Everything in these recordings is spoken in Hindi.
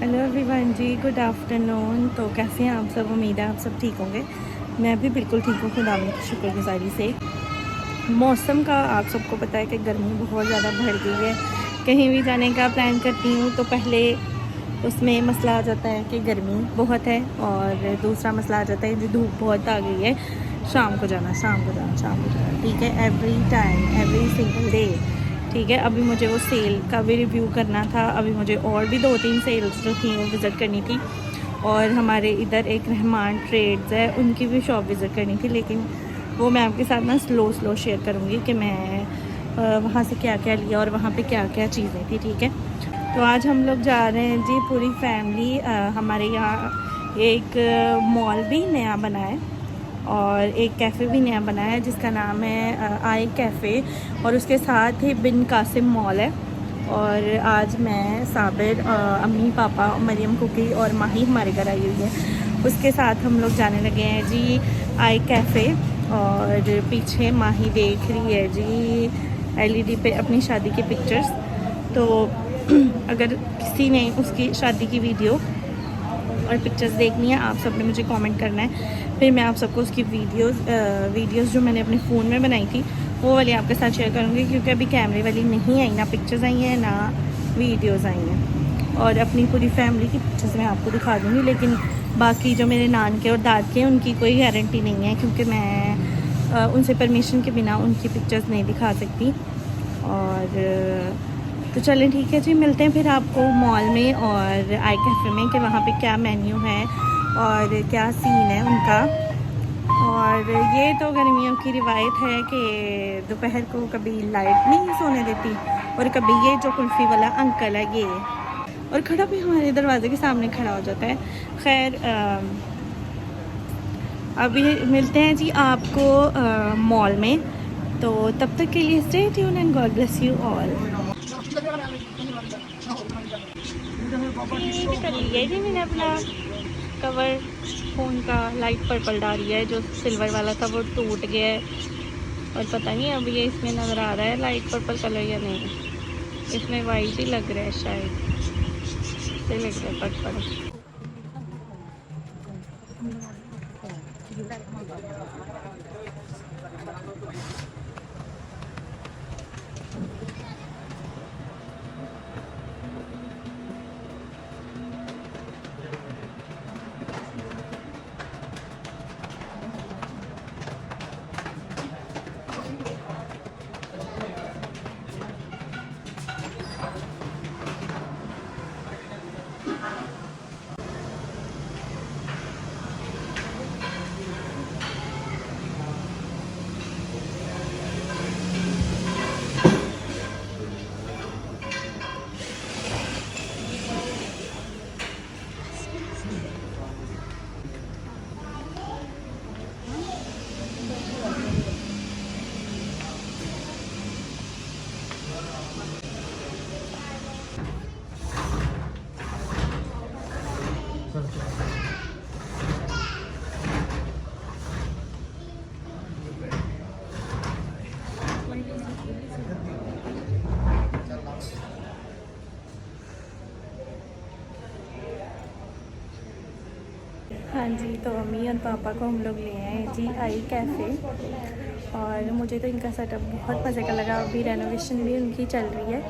हेलो एवरीवन जी, गुड आफ्टरनून। तो कैसे हैं आप सब? उम्मीद है आप सब ठीक होंगे। मैं भी बिल्कुल ठीक हूँ, खुदावंद की शुक्रगुजारी से। मौसम का आप सबको पता है कि गर्मी बहुत ज़्यादा बढ़ गई है। कहीं भी जाने का प्लान करती हूँ तो पहले उसमें मसला आ जाता है कि गर्मी बहुत है, और दूसरा मसला आ जाता है कि धूप बहुत आ गई है, शाम को जाना, शाम को जाना, शाम को जाना। ठीक है, every time, every single day. ठीक है, अभी मुझे वो सेल का भी रिव्यू करना था। अभी मुझे और भी 2-3 सेल्स जो थी वो विज़िट करनी थी, और हमारे इधर एक रहमान ट्रेड्स है, उनकी भी शॉप विज़िट करनी थी। लेकिन वो मैं आपके साथ ना स्लो शेयर करूँगी कि मैं वहाँ से क्या क्या लिया और वहाँ पे क्या क्या चीज़ें थी। ठीक है, तो आज हम लोग जा रहे हैं जी, पूरी फैमिली। हमारे यहाँ एक मॉल भी नया बना है और एक कैफ़े भी नया बना है जिसका नाम है आई कैफ़े, और उसके साथ ही बिन कासिम मॉल है। और आज मैं, साबिर, अम्मी, पापा, मरियम, कुकी और माही हमारे घर आई हुई है। उसके साथ हम लोग जाने लगे हैं जी आई कैफ़े। और पीछे माही देख रही है जी एलईडी पे अपनी शादी के पिक्चर्स। तो अगर किसी ने उसकी शादी की वीडियो और पिक्चर्स देखनी है, आप सब ने मुझे कमेंट करना है, फिर मैं आप सबको उसकी वीडियोस जो मैंने अपने फ़ोन में बनाई थी वो वाली आपके साथ शेयर करूँगी, क्योंकि अभी कैमरे वाली नहीं आई, ना पिक्चर्स आई हैं ना वीडियोस आई हैं। और अपनी पूरी फैमिली की पिक्चर्स मैं आपको दिखा दूँगी, लेकिन बाकी जो मेरे नान के और दाद के, उनकी कोई गारंटी नहीं है, क्योंकि मैं उनसे परमिशन के बिना उनकी पिक्चर्स नहीं दिखा सकती। और तो चलें, ठीक है जी, मिलते हैं फिर आपको मॉल में और आई कैफ़े में कि वहाँ पे क्या मेन्यू है और क्या सीन है उनका। और ये तो गर्मियों की रिवायत है कि दोपहर को कभी लाइट नहीं सोने देती, और कभी ये जो कुल्फ़ी वाला अंकल है ये, और खड़ा भी हमारे दरवाजे के सामने खड़ा हो जाता है। खैर, अभी मिलते हैं जी आपको मॉल में। तो तब तक के लिए stay tune and God bless you all. कर लिया जी मैंने अपना कवर फ़ोन का। लाइट पर्पल डाल रही है, जो सिल्वर वाला था वो टूट गया है, और पता नहीं अब ये इसमें नज़र आ रहा है लाइट पर्पल कलर या नहीं। इसमें वाइट ही लग रहा है, शायद से लग रहा है पर्पल। हाँ जी, तो मम्मी और पापा को हम लोग ले आए जी आई कैफ़े, और मुझे तो इनका सेटअप बहुत मज़े का लगा। अभी रेनोवेशन भी उनकी चल रही है,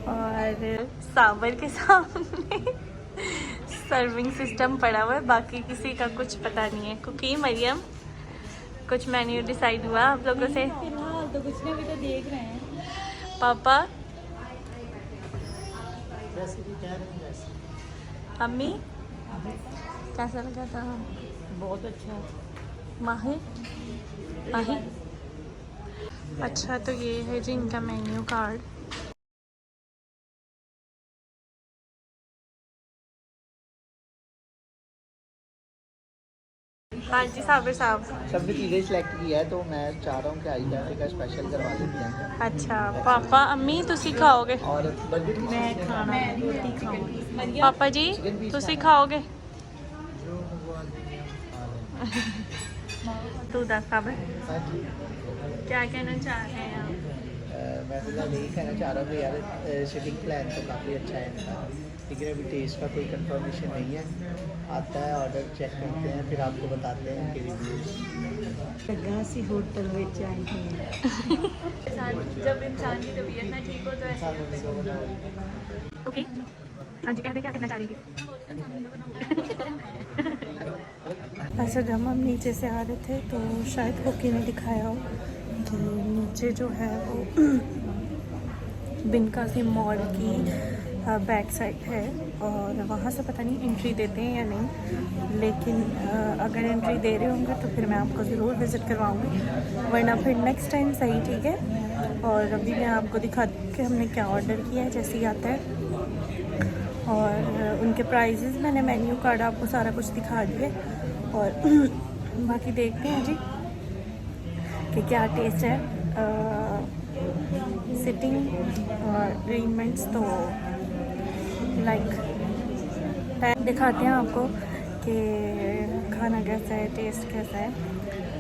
और साबर के सामने सर्विंग सिस्टम पड़ा हुआ है, बाकी किसी का कुछ पता नहीं है। कुकी, मरियम, कुछ मेन्यू डिसाइड हुआ आप लोगों से? फिलहाल तो कुछ नहीं, अभी तो देख रहे हैं। पापा, अम्मी, कैसा लगा था? बहुत अच्छा। माही, माही, अच्छा, तो ये है जी इनका मेन्यू कार्ड। हाँ जी साबिर साहब। सबने चीज़ें सिलेक्ट की है, तो मैं चाह रहा हूँ कि आई कैफे का स्पेशल करवा देते हैं। अच्छा पापा, अम्मी तुसी खाओगे? और बर्गर मैं खाना रोटी खाऊंगी। पापा जी तुसी खाओगे? तू दस साबिर, हाँ जी। क्या कहना चाह रहे हैं आप? मैं फिलहाल यही कहना चाह रहा हूँ कि यार सिटिंग प्लान तो काफ़ी अच्छा है इनका, लेकिन अभी टेस्ट का कोई कंफर्मेशन नहीं है। आता है, ऑर्डर चेक करते हैं, फिर आपको बताते हैं कि रिव्यूज़। लगा सी होटल में आई है जब इंसान की तबीयत ना ठीक हो तो ऐसा ओके हाँ जी, कहते क्या करना चाह रही थी? ऐसा जब हम नीचे से आ रहे थे तो शायद होके ने दिखाया हो कि नीचे जो है वो बिनकासी मॉल की बैक साइड है और वहाँ से पता नहीं एंट्री देते हैं या नहीं, लेकिन अगर एंट्री दे रहे होंगे तो फिर मैं आपको ज़रूर विज़िट करवाऊँगी, वरना फिर नेक्स्ट टाइम सही, ठीक है। और अभी मैं आपको दिखाती हूँ कि हमने क्या ऑर्डर किया है जैसे ही आता है, और उनके प्राइजेज़, मैंने मेन्यू कार्ड आपको सारा कुछ दिखा दिया और बाकी देखते हैं जी कि क्या टेस्ट है। सिटिंग अरेंजमेंट्स तो लाइक दिखाते हैं आपको कि खाना कैसा है, टेस्ट कैसा है।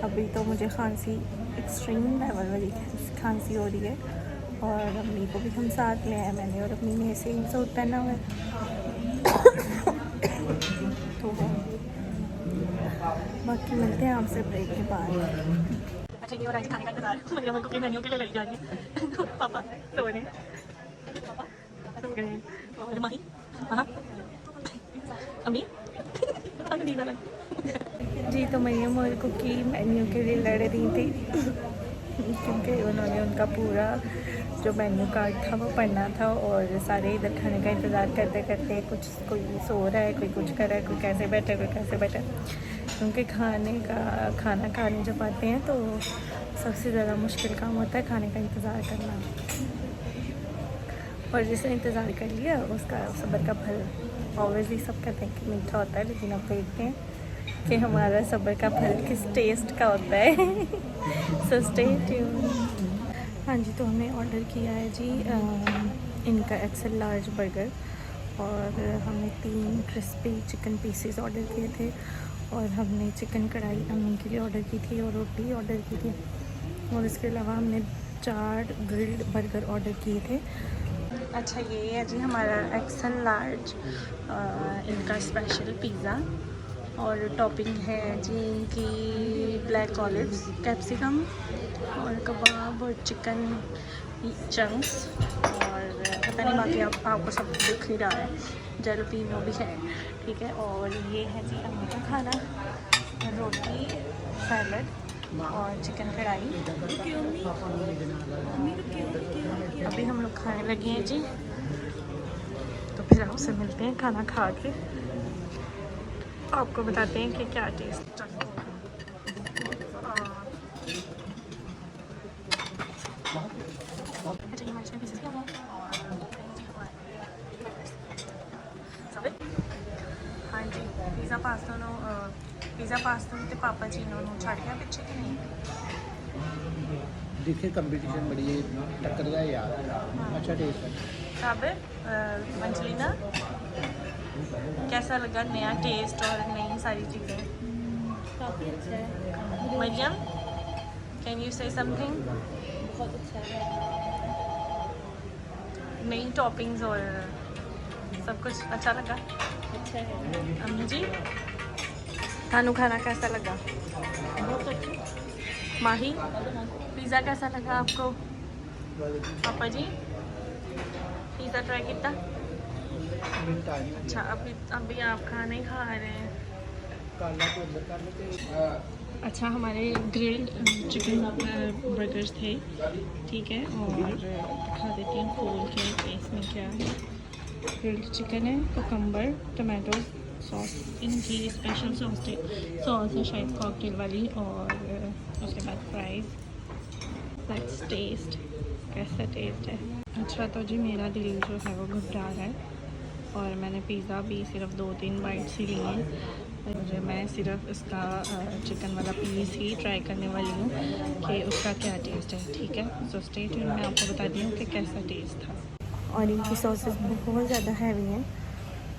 अभी तो मुझे खांसी, एक्सट्रीम लेवल वाली खांसी हो रही है और अम्मी को भी हम साथ में आए, मैंने और अम्मी ने सेम सूट पहना हुआ है। तो बाकी मिलते हैं आपसे ब्रेक के बाद। अच्छा ये और आज खाने का इंतजार, मेरे को मेन्यू के लिए लग जा रही है। पापा सो रहे हैं, पापा सो गए हैं और माही हाँ अम्मी जी। तो मरियम और कुकी मेन्यू के लिए लड़ रही थी क्योंकि उन्होंने उनका पूरा जो मेन्यू कार्ड था वो पढ़ना था और सारे इधर खाने का इंतज़ार करते करते, कुछ कोई सो रहा है, कोई कुछ कर रहा है, कोई कैसे बैठा है, कोई कैसे बैठा है। क्योंकि खाना खाने जब आते हैं तो सबसे ज़्यादा मुश्किल काम होता है खाने का इंतज़ार करना, और जिसने इंतज़ार कर लिया उसका सब्र का फल। ऑब्वियसली सब कहते हैं कि मीठा होता है, लेकिन अब देखते हैं कि हमारा सब्र का फल किस टेस्ट का होता है। So stay tuned. हाँ जी, तो हमने ऑर्डर किया है जी इनका एक्सेल लार्ज बर्गर, और हमने 3 क्रिस्पी चिकन पीसेस ऑर्डर किए थे, और हमने चिकन कढ़ाई अम्मी के लिए ऑर्डर की थी और रोटी ऑर्डर की थी, और इसके अलावा हमने 4 ग्रिल्ड बर्गर ऑर्डर किए थे। अच्छा ये है जी हमारा एक्सेल लार्ज इनका स्पेशल पिज़्ज़ा, और टॉपिंग है जी इनकी ब्लैक ऑलिव्स, कैप्सिकम और कबाब और चिकन चंक्स, और पता नहीं बाकी आपको सब दिख ही रहा है, जलपीनो भी है, ठीक है। और ये है जी अम्मी का खाना, रोटी, सैलड और चिकन कढ़ाई। अभी हम लोग खाने लगे हैं जी, तो फिर आपसे मिलते हैं खाना खा के, आपको बताते हैं कि क्या टेस्ट। हाँ जी, पिज़्ज़ा पास्ता तो पापा जी ने छड़ गया पीछे कि नहीं? देखिए कंपटीशन बड़ी टक्कर रहा है यार। अच्छा टेस्ट है। साबिर मंचलीना कैसा लगा, नया टेस्ट और नई सारी चीज़ें? काफ़ी अच्छा है। Maryam can you say something? बहुत अच्छा है, नई टॉपिंग्स और सब कुछ अच्छा लगा। अच्छा है, अम्मी जी थानू खाना कैसा लगा? बहुत अच्छा। माही पिज़्ज़ा कैसा लगा आपको? पापा जी पिज़्ज़ा ट्राई किया? अच्छा अभी आप खाना ही खा रहे हैं। अच्छा हमारे ग्रिल्ड चिकन बर्गर्स थे, ठीक है, और दिखा देती हूँ खोल के इसमें क्या है। ग्रिल्ड चिकन है, कुकम्बर, टमाटो सॉस, इनकी स्पेशल सॉस है शायद कॉकटेल वाली, और उसके बाद फ्राइज। लेट्स टेस्ट कैसा टेस्ट है। अच्छा तो जी मेरा दिल जो है वो घबरा रहा है, और मैंने पिज़्ज़ा भी सिर्फ 2-3 बाइट्स ही लिए हैं, और मैं सिर्फ इसका चिकन वाला पीस ही ट्राई करने वाली हूँ कि उसका क्या टेस्ट है, ठीक है। सो स्टे ट्यून्ड, मैं आपको बताती हूँ कि कैसा टेस्ट था। और इनकी सॉसेस बहुत ज़्यादा हैवी हैं,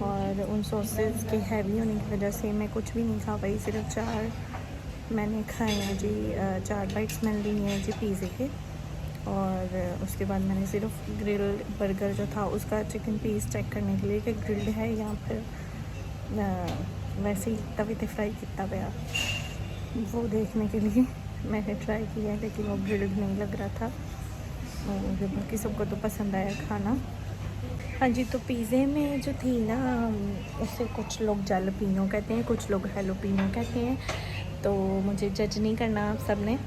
और उन सॉसेस के हैवी होने की वजह से मैं कुछ भी नहीं खा पाई, सिर्फ 4 मैंने खाए हैं जी। 4 बाइट्स मैंने ली हैं जी पिज़्ज़े के, और उसके बाद मैंने सिर्फ ग्रिल बर्गर जो था उसका चिकन पीस चेक करने के लिए कि ग्रिल्ड है या फिर वैसे ही तवे ते फ्राई किया पाया, वो देखने के लिए मैंने ट्राई किया, लेकिन वो ग्रिल्ड नहीं लग रहा था। और बाकी सबको तो पसंद आया खाना। हाँ जी, तो पिज़्ज़े में जो थी ना, उसे कुछ लोग जैलपीनो कहते हैं, कुछ लोग हैलोपिनो कहते हैं, तो मुझे जज नहीं करना आप सब ने।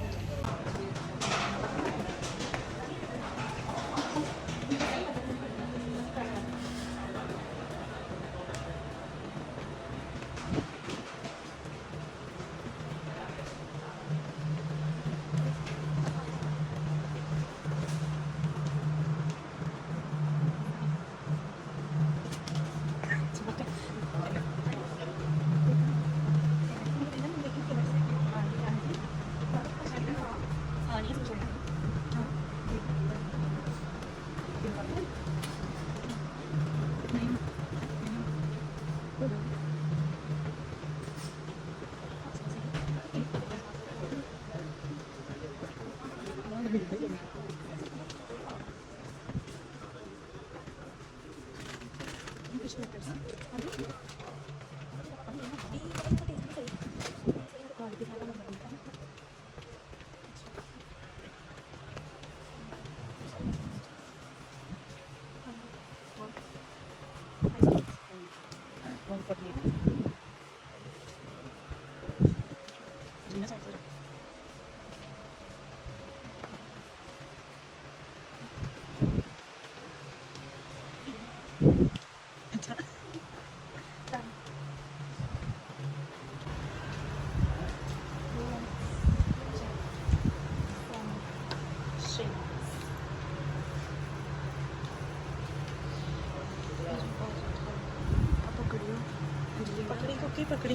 पकड़ी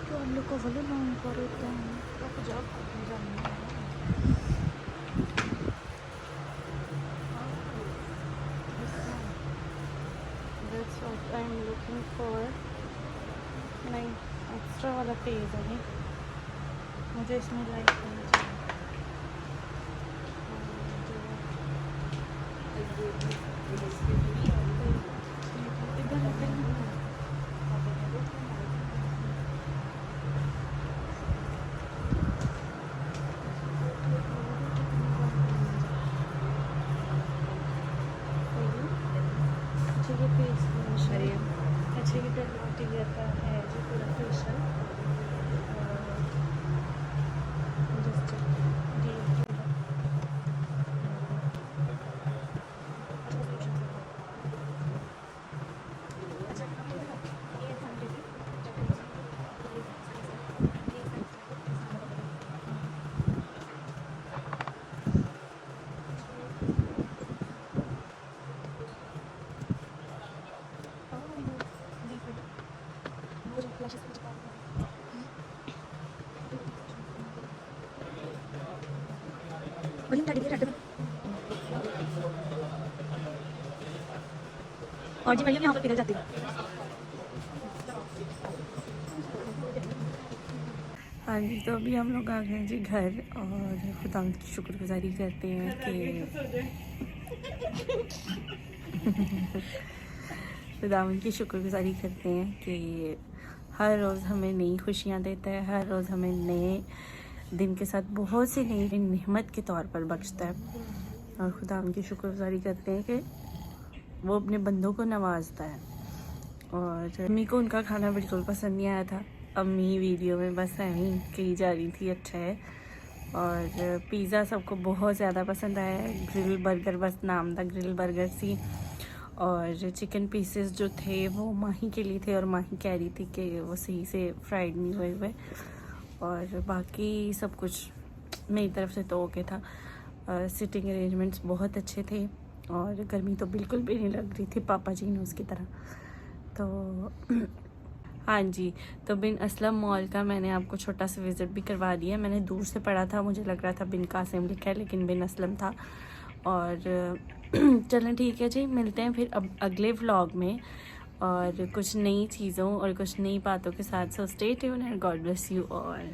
तो हम लोग को बोलो ना पर That's what I'm looking for। नहीं, एक्स्ट्रा वाला पेज है, मुझे इसमें लाइक करना चाहिए। अच्छे की तरह है जो पूरा फेशियल और जी मैं यहाँ पर पिघल जाती हूँ। हाँ जी, तो अभी हम लोग आ गए जी घर और खुदा की शुक्रगुजारी करते हैं कि खुदा की शुक्रगुजारी करते हैं कि हर रोज़ हमें नई खुशियाँ देता है, हर रोज़ हमें नए दिन के साथ बहुत सी नई नेमत के तौर पर बख्शता है। और खुदा की शुक्रगुजारी करते हैं कि वो अपने बंदों को नवाजता है। और अम्मी को उनका खाना बिल्कुल पसंद नहीं आया था। अम्मी वीडियो में बस ऐसी कही जा रही थी अच्छा है। और पिज़्ज़ा सबको बहुत ज़्यादा पसंद आया है। ग्रिल बर्गर बस नाम था, ग्रिल बर्गर सी। और चिकन पीसेस जो थे वो माही के लिए थे और माही कह रही थी कि वो सही से फ्राइड नहीं हुए हुए। और बाकी सब कुछ मेरी तरफ से तो ओके था। सिटिंग अरेंजमेंट्स बहुत अच्छे थे और गर्मी तो बिल्कुल भी नहीं लग रही थी पापा जी ने उसकी तरह। तो हाँ जी, तो बिन असलम मॉल का मैंने आपको छोटा सा विज़िट भी करवा दिया। मैंने दूर से पढ़ा था, मुझे लग रहा था बिन कासिम लिखा है लेकिन बिन असलम था। और चलें ठीक है जी, मिलते हैं फिर अब अगले व्लॉग में। और कुछ नई चीज़ों और कुछ नई बातों के साथ। So stay tuned and God bless you all.